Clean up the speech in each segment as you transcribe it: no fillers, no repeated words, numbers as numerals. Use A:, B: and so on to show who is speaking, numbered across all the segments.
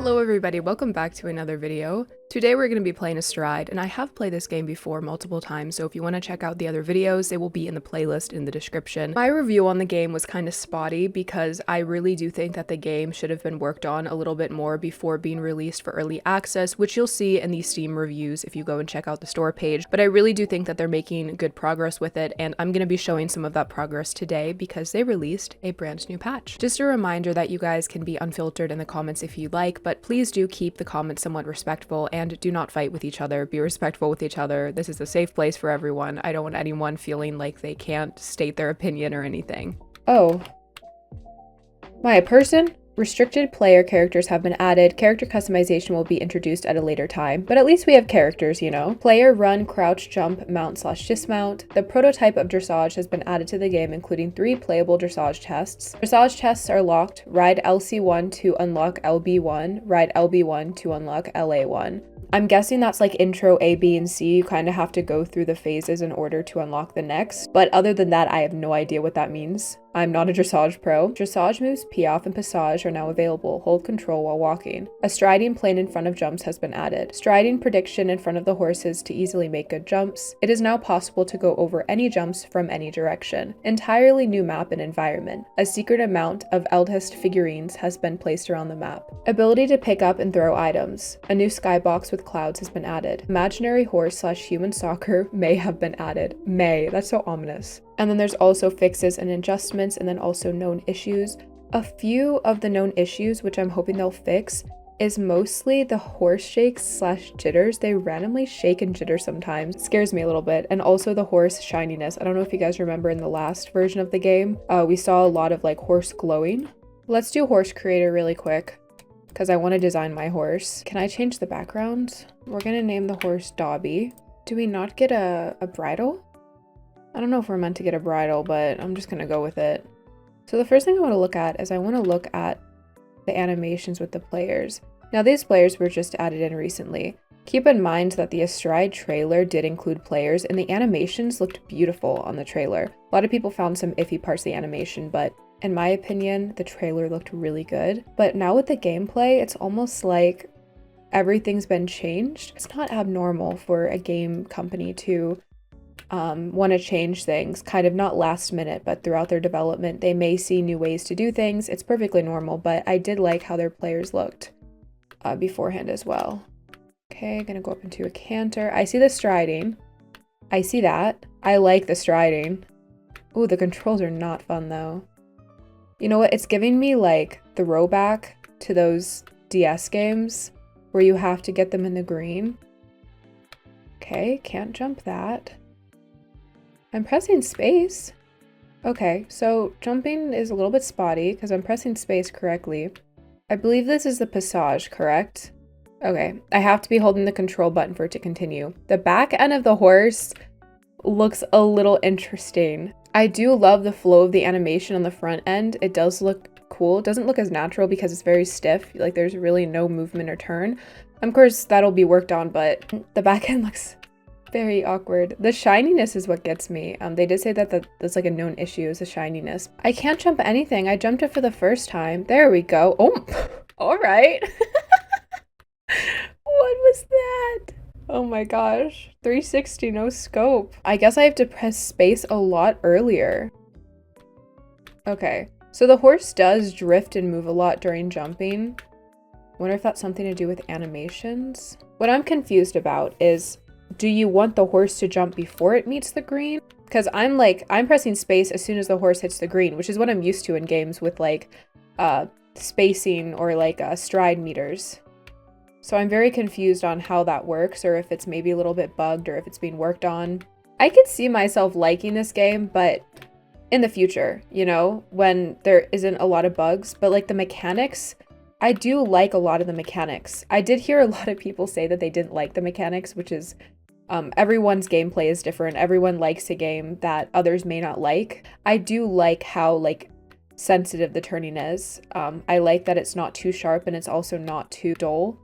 A: Hello everybody, welcome back to another video. Today we're going to be playing ASTRIDE, and I have played this game before multiple times, so if you want to check out the other videos, they will be in the playlist in the description. My review on the game was kind of spotty because I really do think that the game should have been worked on a little bit more before being released for early access, which you'll see in the Steam reviews if you go and check out the store page, but I really do think that they're making good progress with it, and I'm going to be showing some of that progress today because they released a brand new patch. Just a reminder that you guys can be unfiltered in the comments if you like, but please do keep the comments somewhat respectful and do not fight with each other. Be respectful with each other. This is a safe place for everyone. I don't want anyone feeling like they can't state their opinion or anything. Oh. My person? Restricted player characters have been added. Character customization will be introduced at a later time, but at least we have characters, you know? Player, run, crouch, jump, mount/dismount. The prototype of dressage has been added to the game, including 3 playable dressage tests. Dressage tests are locked. Ride LC1 to unlock LB1. Ride LB1 to unlock LA1. I'm guessing that's like intro A, B, and C. You kind of have to go through the phases in order to unlock the next. But other than that, I have no idea what that means. I'm not a dressage pro. Dressage moves Piaffe and Passage are now available. Hold control while walking. A striding plane in front of jumps has been added. Striding prediction in front of the horses to easily make good jumps. It is now possible to go over any jumps from any direction. Entirely new map and environment. A secret amount of Eldest figurines has been placed around the map. Ability to pick up and throw items. A new skybox with clouds has been added. Imaginary horse/human soccer may have been added. May. That's so ominous. And then there's also fixes and adjustments, and then also known issues. A few of the known issues, which I'm hoping they'll fix, is mostly the horse shakes/jitters. They randomly shake and jitter sometimes. It scares me a little bit. And also the horse shininess. I don't know if you guys remember in the last version of the game, we saw a lot of like horse glowing. Let's do horse creator really quick, because I want to design my horse. Can I change the background? We're gonna name the horse Dobby. Do we not get a bridle? I don't know if we're meant to get a bridle, but I'm just gonna go with it. So the first thing I want to look at is I want to look at the animations with the players. Now these players were just added in recently. Keep in mind that the ASTRIDE trailer did include players, and the animations looked beautiful on the trailer. A lot of people found some iffy parts of the animation, but in my opinion, the trailer looked really good. But now with the gameplay, it's almost like everything's been changed. It's not abnormal for a game company to want to change things, kind of not last minute, but throughout their development. They may see new ways to do things. It's perfectly normal, but I did like how their players looked beforehand as well. Okay, gonna go up into a canter. I see the striding. I see that. I like the striding. Ooh, the controls are not fun though. You know what? It's giving me like throwback to those DS games where you have to get them in the green. Okay, can't jump that. I'm pressing space. Okay, so jumping is a little bit spotty because I'm pressing space correctly. I believe this is the passage, correct? Okay, I have to be holding the control button for it to continue. The back end of the horse looks a little interesting. I do love the flow of the animation on the front end. It does look cool. It doesn't look as natural because it's very stiff. Like there's really no movement or turn. Of course, that'll be worked on, but the back end looks very awkward. The shininess is what gets me. They did say that that's like a known issue, is the shininess. I can't jump anything. I jumped it for the first time. There we go. Oh, all right. What was that? Oh my gosh. 360, no scope. I guess I have to press space a lot earlier. Okay. So the horse does drift and move a lot during jumping. Wonder if that's something to do with animations. What I'm confused about is, do you want the horse to jump before it meets the green? Because I'm pressing space as soon as the horse hits the green, which is what I'm used to in games with like spacing or like stride meters. So I'm very confused on how that works, or if it's maybe a little bit bugged, or if it's being worked on. I could see myself liking this game, but in the future, you know, when there isn't a lot of bugs, but like the mechanics, I do like a lot of the mechanics. I did hear a lot of people say that they didn't like the mechanics, which is everyone's gameplay is different. Everyone likes a game that others may not like. I do like how like sensitive the turning is. I like that it's not too sharp and it's also not too dull.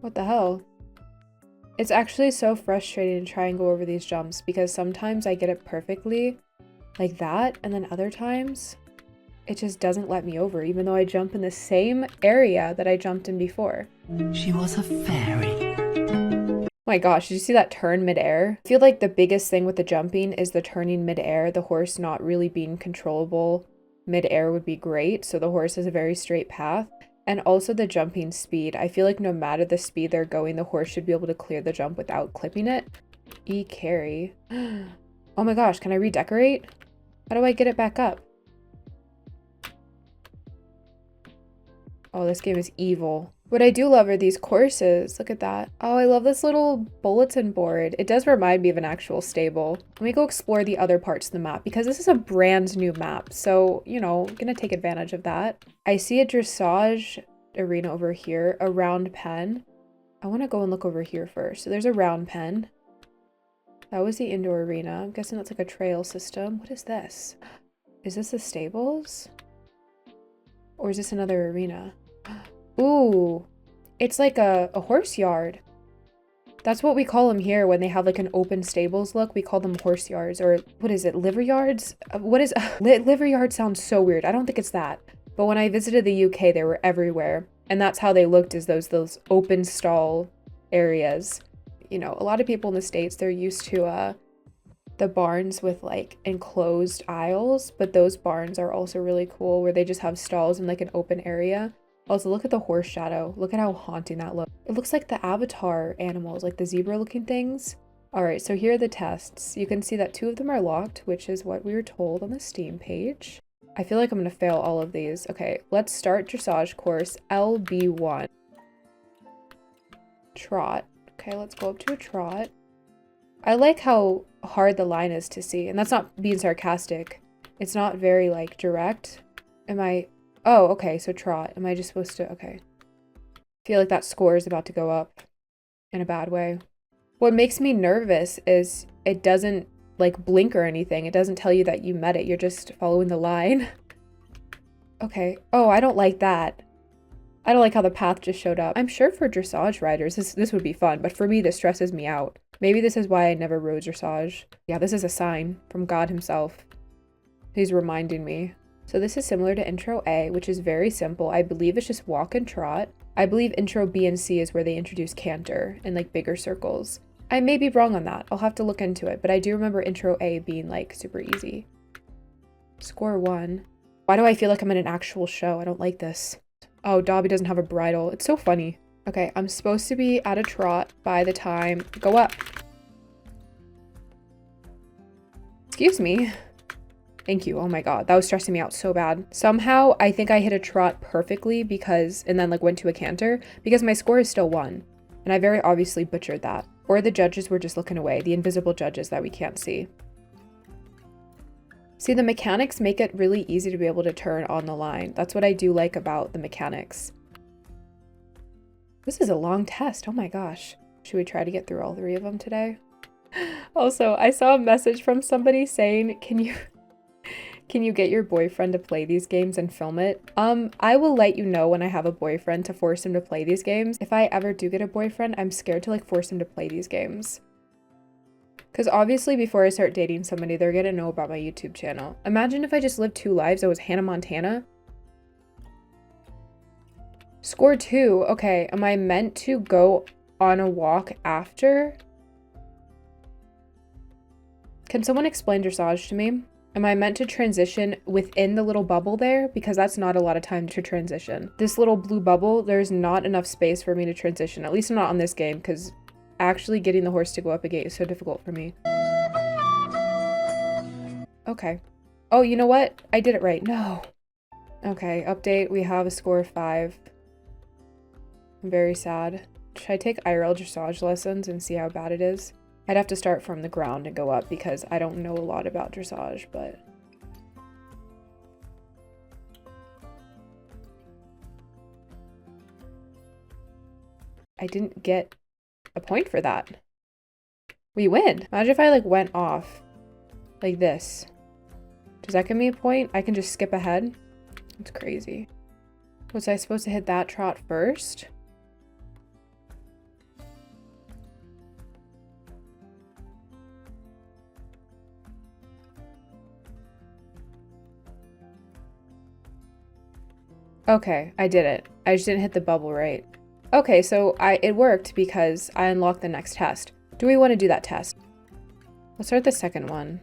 A: What the hell? It's actually so frustrating to try and go over these jumps because sometimes I get it perfectly like that, and then other times it just doesn't let me over, even though I jump in the same area that I jumped in before.
B: She was a fairy.
A: Oh my gosh, did you see that turn midair? I feel like the biggest thing with the jumping is the turning midair. The horse not really being controllable midair would be great, so the horse has a very straight path. And also the jumping speed. I feel like no matter the speed they're going, the horse should be able to clear the jump without clipping it. E-carry. Oh my gosh, can I redecorate? How do I get it back up? Oh, this game is evil. What I do love are these courses. Look at that. Oh, I love this little bulletin board. It does remind me of an actual stable. Let me go explore the other parts of the map because this is a brand new map. So, you know, I'm gonna take advantage of that. I see a dressage arena over here, a round pen. I want to go and look over here first. So there's a round pen. That was the indoor arena. I'm guessing that's like a trail system. What is this? Is this the stables? Or is this another arena? Ooh, it's like a horse yard. That's what we call them here when they have like an open stables look. We call them horse yards, or what is it, liver yards? What is liver yard sounds so weird. I don't think it's that. But when I visited the UK, they were everywhere. And that's how they looked, is those open stall areas. You know, a lot of people in the States, they're used to the barns with like enclosed aisles, but those barns are also really cool where they just have stalls in like an open area. Also, look at the horse shadow. Look at how haunting that looks. It looks like the Avatar animals, like the zebra looking things. All right, so here are the tests. You can see that 2 of them are locked, which is what we were told on the Steam page. I feel like I'm gonna fail all of these. Okay, let's start dressage course LB1. Trot. Okay, let's go up to a trot. I like how hard the line is to see, and that's not being sarcastic. It's not very like direct. Am I... Oh, okay, so trot. Am I just supposed to... Okay. I feel like that score is about to go up in a bad way. What makes me nervous is it doesn't like blink or anything. It doesn't tell you that you met it. You're just following the line. Okay. Oh, I don't like that. I don't like how the path just showed up. I'm sure for dressage riders, this would be fun, but for me, this stresses me out. Maybe this is why I never rode dressage. Yeah, this is a sign from God himself. He's reminding me. So this is similar to Intro A, which is very simple. I believe it's just walk and trot. I believe Intro B and C is where they introduce canter in like bigger circles. I may be wrong on that. I'll have to look into it, but I do remember Intro A being like super easy. Score 1. Why do I feel like I'm in an actual show? I don't like this. Oh, Dobby doesn't have a bridle. It's so funny. Okay, I'm supposed to be at a trot by the time... Go up. Excuse me. Thank you. Oh my god, that was stressing me out so bad. Somehow, I think I hit a trot perfectly because... And then like went to a canter because my score is still 1. And I very obviously butchered that. Or the judges were just looking away. The invisible judges that we can't see. See, the mechanics make it really easy to be able to turn on the line. That's what I do like about the mechanics. This is a long test. Oh my gosh. Should we try to get through all 3 of them today? Also, I saw a message from somebody saying, can you get your boyfriend to play these games and film it? I will let you know when I have a boyfriend to force him to play these games. If I ever do get a boyfriend, I'm scared to like force him to play these games. Because obviously before I start dating somebody, they're gonna know about my YouTube channel. Imagine if I just lived 2 lives. I was Hannah Montana. Score 2. Okay, am I meant to go on a walk after? Can someone explain dressage to me? Am I meant to transition within the little bubble there? Because that's not a lot of time to transition. This little blue bubble, there's not enough space for me to transition. At least not on this game, because actually getting the horse to go up a gate is so difficult for me. Okay. Oh, you know what? I did it right. No. Okay, update. We have a score of 5. I'm very sad. Should I take IRL dressage lessons and see how bad it is? I'd have to start from the ground and go up because I don't know a lot about dressage, but... I didn't get a point for that. We win. Imagine if I like went off like this. Does that give me a point? I can just skip ahead. That's crazy. Was I supposed to hit that trot first? Okay, I did it. I just didn't hit the bubble right. Okay, so it worked because I unlocked the next test. Do we want to do that test? Let's start the second one.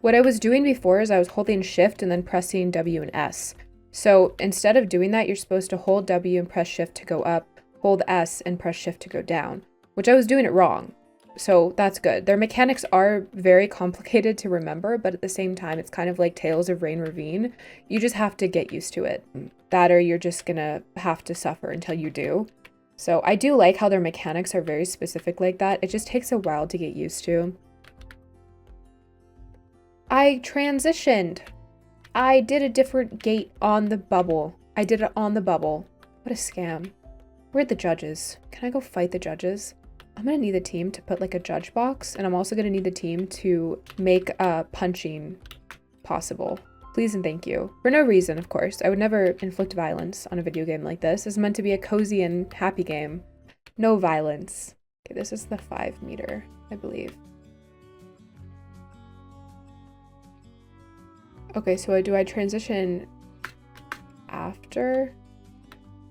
A: What I was doing before is I was holding shift and then pressing W and S. So instead of doing that, you're supposed to hold W and press shift to go up, hold S and press shift to go down, which I was doing it wrong. So that's good. Their mechanics are very complicated to remember, but at the same time, it's kind of like Tales of Rain Ravine. You just have to get used to it. That or you're just gonna have to suffer until you do. So I do like how their mechanics are very specific like that. It just takes a while to get used to. I transitioned. I did a different gate on the bubble. I did it on the bubble. What a scam. Where'd the judges? Can I go fight the judges? I'm gonna need the team to put like a judge box, and I'm also gonna need the team to make punching possible. Please and thank you. For no reason, of course. I would never inflict violence on a video game like this. It's meant to be a cozy and happy game. No violence. Okay, this is the 5 meter, I believe. Okay, so do I transition after?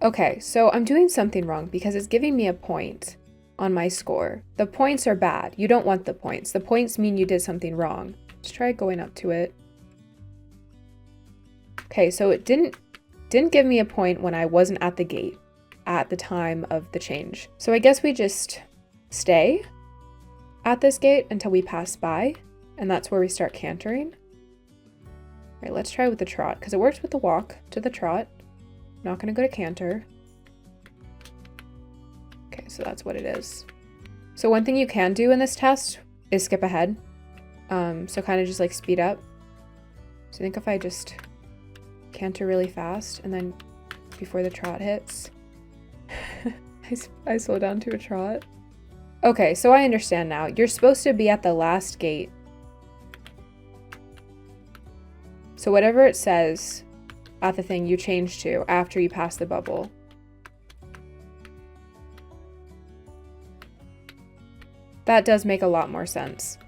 A: Okay, so I'm doing something wrong because it's giving me a point on my score. The points are bad. You don't want the points. The points mean you did something wrong. Let's try going up to it. Okay, so it didn't give me a point when I wasn't at the gate at the time of the change. So I guess we just stay at this gate until we pass by, and that's where we start cantering. All right, let's try with the trot, because it works with the walk to the trot. Not gonna go to canter. Okay, so that's what it is. So one thing you can do in this test is skip ahead. So kind of just like speed up. So I think if I just canter really fast and then before the trot hits, I slow down to a trot. Okay, so I understand now. You're supposed to be at the last gate. So whatever it says at the thing you change to after you pass the bubble. That does make a lot more sense.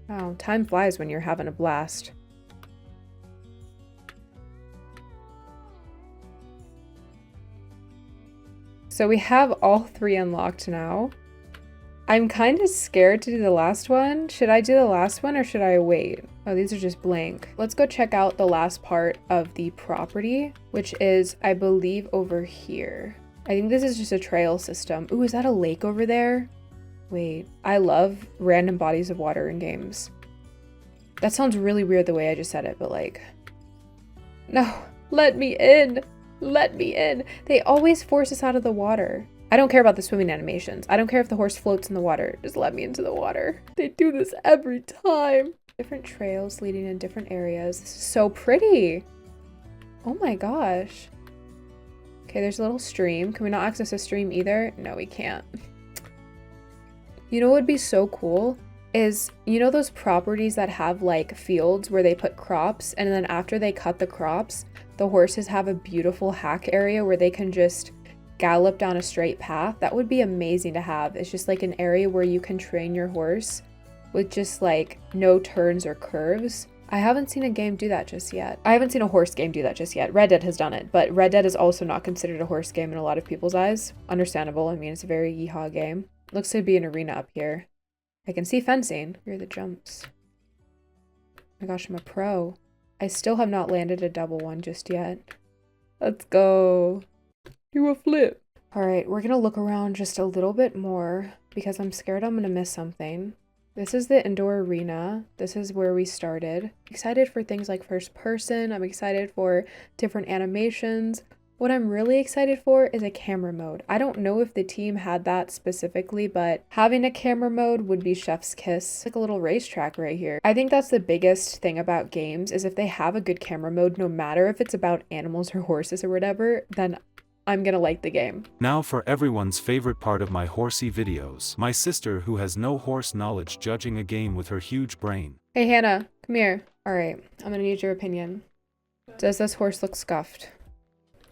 A: Wow, time flies when you're having a blast. So we have all 3 unlocked now. I'm kind of scared to do the last one. Should I do the last one or should I wait? Oh, these are just blank. Let's go check out the last part of the property, which is, I believe, over here. I think this is just a trail system. Ooh, is that a lake over there? Wait, I love random bodies of water in games. That sounds really weird the way I just said it, but like, no, let me in. Let me in. They always force us out of the water. I don't care about the swimming animations. I don't care if the horse floats in the water. Just let me into the water. They do this every time. Different trails leading in different areas. This is so pretty. Oh my gosh. Okay, there's a little stream. Can we not access a stream either? No, we can't. You know what would be so cool is, you know those properties that have like fields where they put crops, and then after they cut the crops, the horses have a beautiful hack area where they can just gallop down a straight path? That would be amazing to have. It's just like an area where you can train your horse with just like no turns or curves. I haven't seen a game do that just yet. I haven't seen a horse game do that just yet. Red Dead has done it, but Red Dead is also not considered a horse game in a lot of people's eyes. Understandable. I mean, it's a very yeehaw game. Looks to be an arena up here. I can see fencing. Where are the jumps? Oh my gosh, I'm a pro. I still have not landed a double one just yet. Let's go. Do a flip. All right, we're gonna look around just a little bit more because I'm scared I'm gonna miss something. This is the indoor arena. This is where we started. Excited for things like first person. I'm excited for different animations. What I'm really excited for is a camera mode. I don't know if the team had that specifically, but having a camera mode would be chef's kiss. It's like a little racetrack right here. I think that's the biggest thing about games is if they have a good camera mode, no matter if it's about animals or horses or whatever, then I'm gonna like the game.
C: Now for everyone's favorite part of my horsey videos. My sister who has no horse knowledge judging a game with her huge brain.
A: Hey Hannah, come here. All right, I'm gonna need your opinion. Does this horse look scuffed?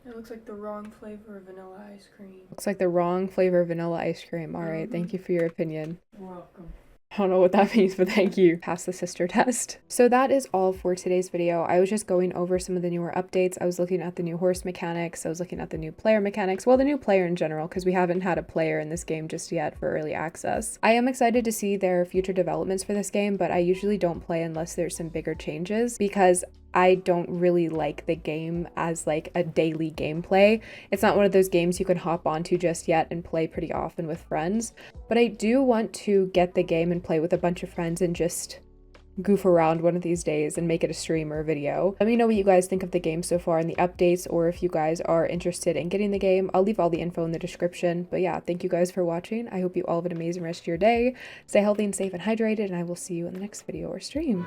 A: It looks like the wrong flavor of vanilla ice cream. Looks like the wrong flavor of vanilla ice cream. All right, thank you for your opinion.
D: You're welcome.
A: I don't know what that means, but thank you. Pass the sister test. So that is all for today's video. I was just going over some of the newer updates. I was looking at the new horse mechanics. I was looking at the new player mechanics. Well, the new player in general, because we haven't had a player in this game just yet for early access. I am excited to see their future developments for this game, but I usually don't play unless there's some bigger changes because I don't really like the game as like a daily gameplay. It's not one of those games you can hop onto just yet and play pretty often with friends, but I do want to get the game and play with a bunch of friends and just goof around one of these days and make it a stream or a video. Let me know what you guys think of the game so far and the updates, or if you guys are interested in getting the game. I'll leave all the info in the description. But yeah, thank you guys for watching. I hope you all have an amazing rest of your day. Stay healthy and safe and hydrated, and I will see you in the next video or stream.